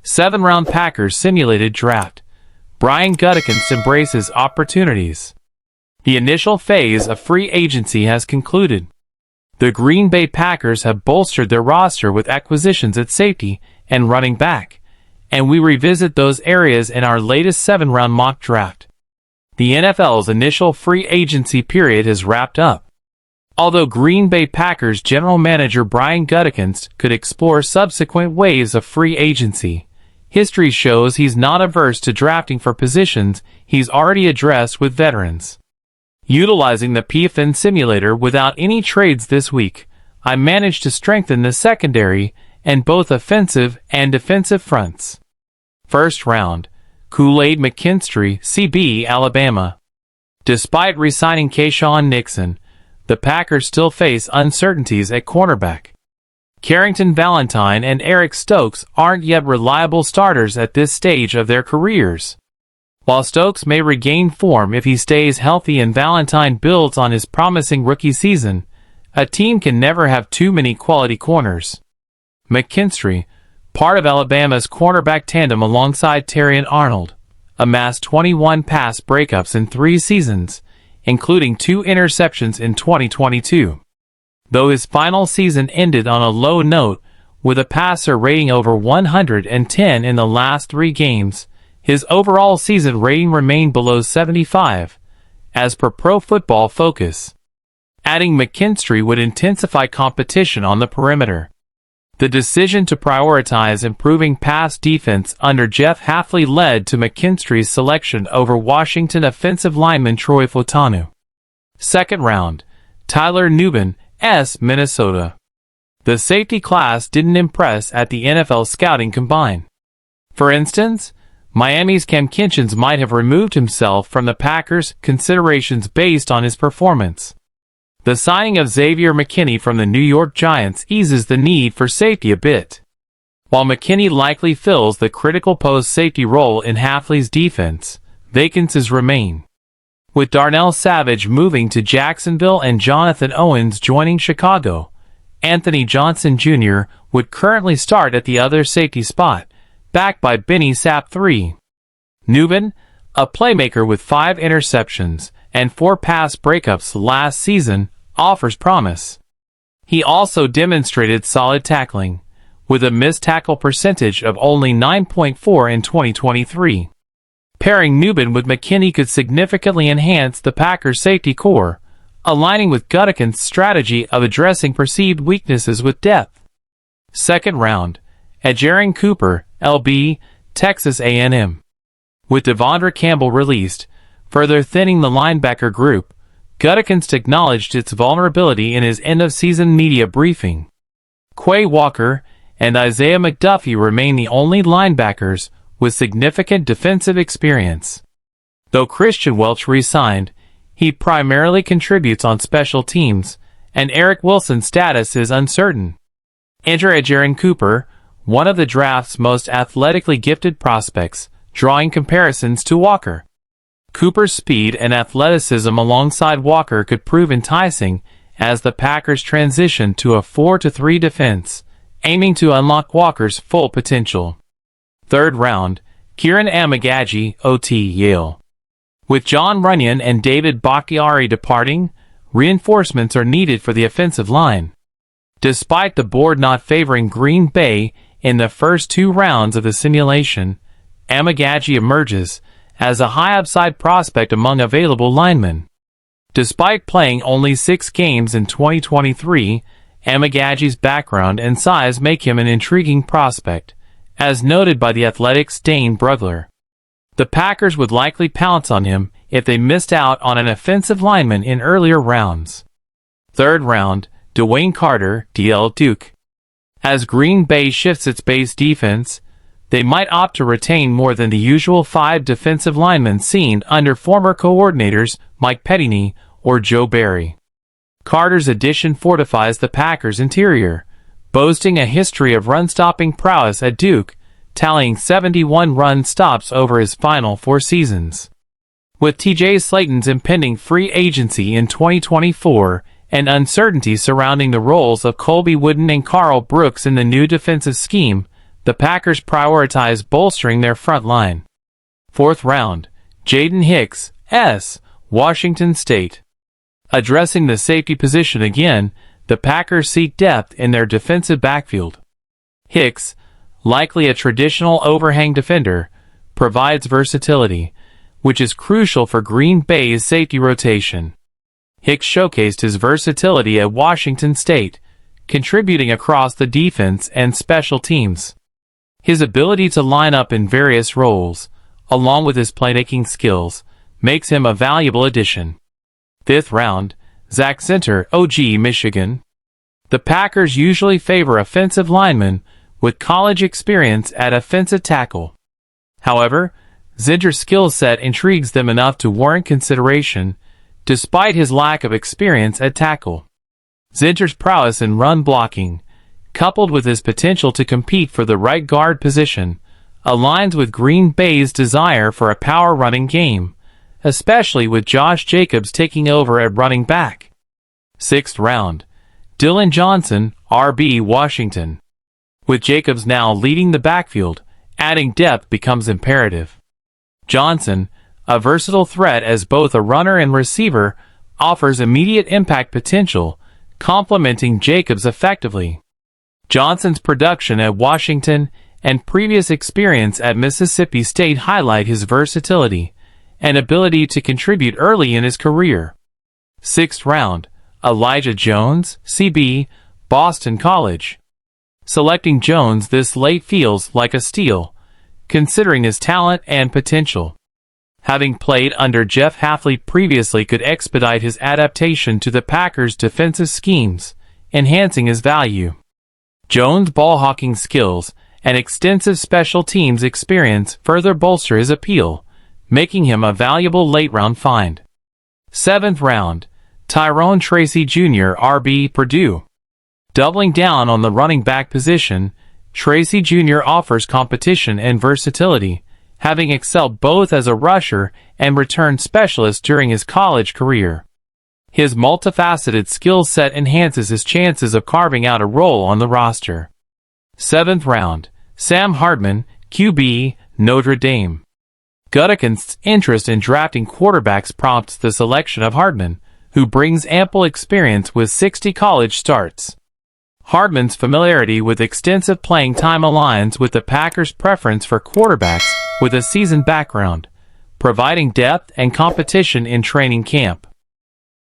7th-round Packers simulated draft. Brian Gutekunst embraces opportunities. The initial phase of free agency has concluded. The Green Bay Packers have bolstered their roster with acquisitions at safety and running back, and we revisit those areas in our latest 7th-round mock draft. The NFL's initial free agency period has wrapped up. Although Green Bay Packers general manager Brian Gutekunst could explore subsequent waves of free agency, history shows he's not averse to drafting for positions he's already addressed with veterans. Utilizing the PFN simulator without any trades this week, I managed to strengthen the secondary and both offensive and defensive fronts. 1st round, Kool-Aid McKinstry, CB, Alabama. Despite re-signing Keyshawn Nixon, the Packers still face uncertainties at cornerback. Carrington Valentine and Eric Stokes aren't yet reliable starters at this stage of their careers. While Stokes may regain form if he stays healthy and Valentine builds on his promising rookie season, a team can never have too many quality corners. McKinstry, part of Alabama's cornerback tandem alongside Terrion Arnold, amassed 21 pass breakups in 3 seasons, including 2 interceptions in 2022. Though his final season ended on a low note, with a passer rating over 110 in the last 3 games, his overall season rating remained below 75, as per Pro Football Focus. Adding McKinstry would intensify competition on the perimeter. The decision to prioritize improving pass defense under Jeff Hafley led to McKinstry's selection over Washington offensive lineman Troy Fautanu. 2nd round, Tyler Nubin, Minnesota. The safety class didn't impress at the NFL scouting combine. For instance, Miami's Cam Kinchens might have removed himself from the Packers' considerations based on his performance. The signing of Xavier McKinney from the New York Giants eases the need for safety a bit. While McKinney likely fills the critical post safety role in Hafley's defense, vacancies remain. With Darnell Savage moving to Jacksonville and Jonathan Owens joining Chicago, Anthony Johnson Jr. would currently start at the other safety spot, backed by Benny Sapp III. Nubin, a playmaker with 5 interceptions and 4 pass breakups last season, offers promise. He also demonstrated solid tackling, with a missed tackle percentage of only 9.4 in 2023. Pairing Nubin with McKinney could significantly enhance the Packers' safety core, aligning with Gutekunst's strategy of addressing perceived weaknesses with depth. 2nd round, Adjaren Cooper, LB, Texas A&M. With Devondre Campbell released, further thinning the linebacker group, Gutekunst acknowledged its vulnerability in his end-of-season media briefing. Quay Walker and Isaiah McDuffie remain the only linebackers with significant defensive experience. Though Christian Welch re-signed, he primarily contributes on special teams, and Eric Wilson's status is uncertain. Enter Adjaren Cooper, one of the draft's most athletically gifted prospects, drawing comparisons to Walker. Cooper's speed and athleticism alongside Walker could prove enticing as the Packers transition to a 4-3 defense, aiming to unlock Walker's full potential. 3rd round, Kieran Amegadjie, OT, Yale. With John Runyon and David Bakhtiari departing, reinforcements are needed for the offensive line. Despite the board not favoring Green Bay in the first 2 rounds of the simulation, Amegadjie emerges as a high-upside prospect among available linemen. Despite playing only 6 games in 2023, Amegadjie's background and size make him an intriguing prospect, as noted by the Athletic's Dane Brugler. The Packers would likely pounce on him if they missed out on an offensive lineman in earlier rounds. 3rd round, Dwayne Carter, DL Duke. As Green Bay shifts its base defense, they might opt to retain more than the usual 5 defensive linemen seen under former coordinators Mike Pettine or Joe Barry. Carter's addition fortifies the Packers' interior, boasting a history of run-stopping prowess at Duke, tallying 71 run stops over his final 4 seasons. With T.J. Slaton's impending free agency in 2024 and uncertainty surrounding the roles of Colby Wooden and Carl Brooks in the new defensive scheme, the Packers prioritize bolstering their front line. 4th round, Jaden Hicks, S., Washington State. Addressing the safety position again, the Packers seek depth in their defensive backfield. Hicks, likely a traditional overhang defender, provides versatility, which is crucial for Green Bay's safety rotation. Hicks showcased his versatility at Washington State, contributing across the defense and special teams. His ability to line up in various roles, along with his playmaking skills, makes him a valuable addition. 5th round, Zach Zinter, OG, Michigan. The Packers usually favor offensive linemen with college experience at offensive tackle. However, Zinter's skill set intrigues them enough to warrant consideration, despite his lack of experience at tackle. Zinter's prowess in run blocking, coupled with his potential to compete for the right guard position, aligns with Green Bay's desire for a power-running game, especially with Josh Jacobs taking over at running back. 6th round, Dylan Johnson, RB, Washington. With Jacobs now leading the backfield, adding depth becomes imperative. Johnson, a versatile threat as both a runner and receiver, offers immediate impact potential, complementing Jacobs effectively. Johnson's production at Washington and previous experience at Mississippi State highlight his versatility and ability to contribute early in his career. 6th round, Elijah Jones, CB, Boston College. Selecting Jones this late feels like a steal, considering his talent and potential. Having played under Jeff Hafley previously could expedite his adaptation to the Packers' defensive schemes, enhancing his value. Jones' ball-hawking skills and extensive special teams experience further bolster his appeal, making him a valuable late-round find. 7th round, Tyrone Tracy Jr., RB, Purdue. Doubling down on the running back position, Tracy Jr. offers competition and versatility, having excelled both as a rusher and return specialist during his college career. His multifaceted skill set enhances his chances of carving out a role on the roster. 7th round, Sam Hartman, QB, Notre Dame. Gutekunst's interest in drafting quarterbacks prompts the selection of Hartman, who brings ample experience with 60 college starts. Hartman's familiarity with extensive playing time aligns with the Packers' preference for quarterbacks with a seasoned background, providing depth and competition in training camp.